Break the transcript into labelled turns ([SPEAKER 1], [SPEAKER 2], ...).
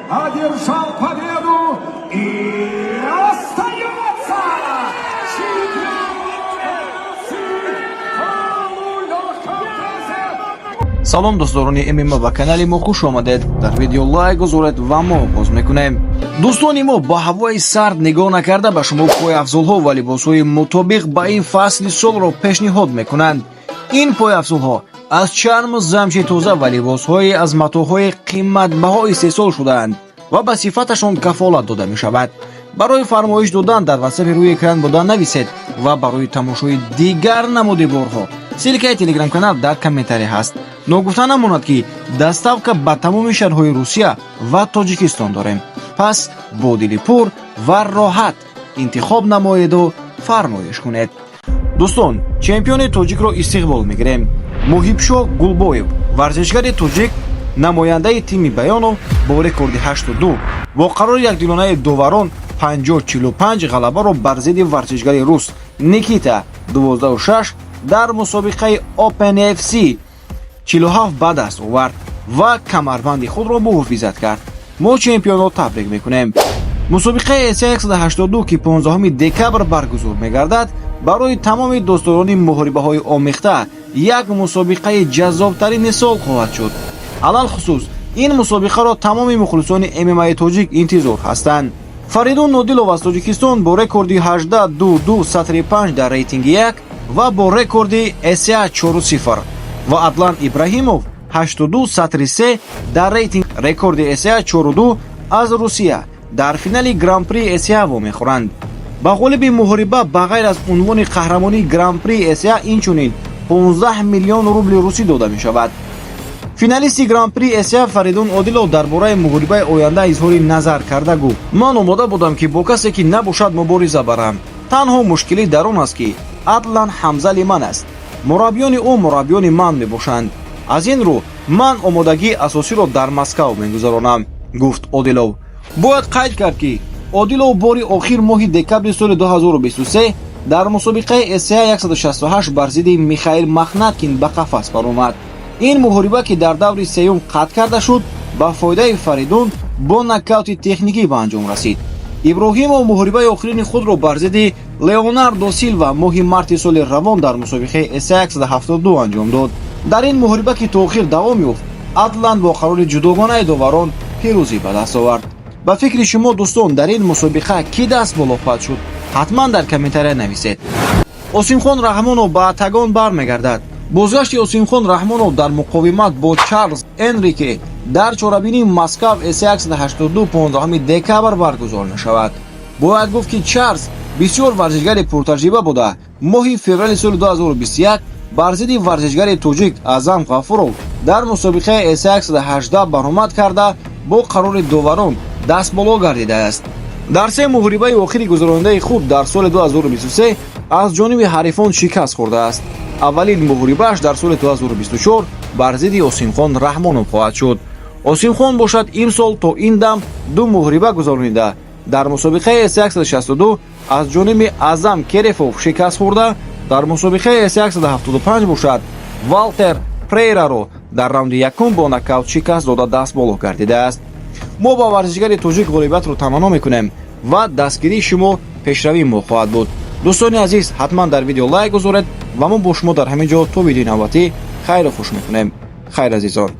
[SPEAKER 1] одержал победу и остается
[SPEAKER 2] салом дӯстдорони ММА ба канали мо хуш омадед. дар видео лайк гузоред ва мо оғоз мекунем. дӯстони мо ба ҳавои сард нигоҳ накарда ба шумо пойафзулҳо ва либосҳои мутобиқ ба ин фасли солро пешниҳод мекунанд. ин пойафзулҳо аз чарму замчи тоза ва либосҳои аз матоъҳои қиматбаҳо истеҳсол шудаанд ва ба сифаташон кафолат дода мешавад. барои фармоиш додан дар васаби рӯи экран будан нависед ва барои тамошои дигар намуди борҳо силкаи телеграм-канал дар комментария ҳаст. ногуфта намонад ки даставка ба тамоми шаҳрҳои Русия ва Тоҷикистон дорем. пас бо дили пур ва роҳат интихоб намоеду фармоиш кунед. дӯстон, чемпиони тоҷикро истиқбол мегирем. Муҳибшоҳ Гулбоев, варзишгари тоҷик, намояндаи тими Баёнов бо рекорди 8-2 бо қарори якдилонаи доварон 50-45 ғалабаро бар зидди варзишгари рус Никита 12-6 дар мусобиқаи Open FC 47 ба даст овард ва камарбанди худро муҳофизат кард. мо чемпионро табрик мекунем. мусобиқаи Эсия 182 ки 15 декабр баргузор мегардад барои тамоми дӯстдорони муҳорибаҳои омехта як мусобиқаи ҷаззобтарини сол хоҳад шуд. алал хусус ин мусобиқаро тамоми мухлисони ММА-и тоҷик интизор ҳастанд. Фаридун Нодилов аз Тоҷикистон бо рекорди 18-2-2-5 дар рейтинги 1 ва бо рекорди Эсия 4-0 ва Адлан Ибраҳимов 8-2-3 дар рейтинг рекорди Эсия 4-2 аз Русия дар финали Гран-при Эсия вомехӯранд. ба ғолиби муҳориба ба ғайр аз унвони қаҳрамонии Гран-при Эсия инчунин 15 миллион рубли русӣ дода мешавад. финалисти Гран-при Эсия Фаридун Одилов дар бораи муҳорибаи оянда изҳори назар карда гуфт: ман омода будам ки бо касе ки набошад мубориза барам. танҳо мушкилӣ дар он аст ки Атлан ҳамзали ман аст. мураббиёни ӯ мураббиёни ман мебошанд. аз ин рӯ ман омодагии асосиро дар Москав мегузаронам, гуфт Одилов. бояд қайд кард ки Одилов бори охир моҳи декабри соли 2023 дар мусобиқаи Эсия 168 бар зидди Михаил Махнаткин ба қафас баромад. ин муҳориба ки дар даври сеюм қатъ карда шуд ба фоидаи Фаридун бо нокаути техникӣ ба анҷом расид. иброҳимов муҳорибаи охирини худро бар зидди Леонардо Силва моҳи марти соли равон дар мусобиқаи Эсия 172 анҷом дод. дар ин муҳориба ки то охир давом ёфт, Атлан бо қарори ҷудогонаи доварон пирӯзӣ ба даст овард. ба фикри шумо дӯстон, дар ин мусобиқа кӣ даст боло хоҳад шуд? ҳатман дар комментария нависед. Осимхон Раҳмонов ба Атагон бармегардад. бозгашти Осимхон Раҳмонов дар муқовимат бо Чарлз Энрике дар чорабинии Москав Эсия 182 15 декабр баргузор мешавад. бояд гуфт ки Чарлз бисёр варзишгари пуртаҷриба буда моҳи феврали соли 2021 бар зидди варзишгари тоҷик Азам Ғафуров дар мусобиқаи Эсия 118 баромад карда бо қарори доварон дастболо гардидааст. дар се муҳорибаи охири гузаронидаи худ дар соли 2023 аз ҷониби ҳарифон шикаст хӯрдааст. аввалин муҳорибааш дар соли 2024 бар зидди Осимхон Раҳмонов хоҳад шуд. Осимхон бошад имсол то ин дам ду муҳориба гузаронида дар мусобиқаи Эсия 162 аз ҷониби Азам Керефов шикаст хӯрда, дар мусобиқаи Эсия 175 бошад Валтер Прейраро дар раунди якум бо нокаут шикаст дода дастболо гардидааст. мо ба варзишгари тоҷик ғолибиятро таманно мекунем ва дастгирии шумо пешравии мо хоҳад буд. дӯстони азиз, ҳатман дар видео лайк гузоред ва мо бо шумо дар ҳамин ҷо то видеои навбатӣ хайру хуш мекунем. хайр азизон.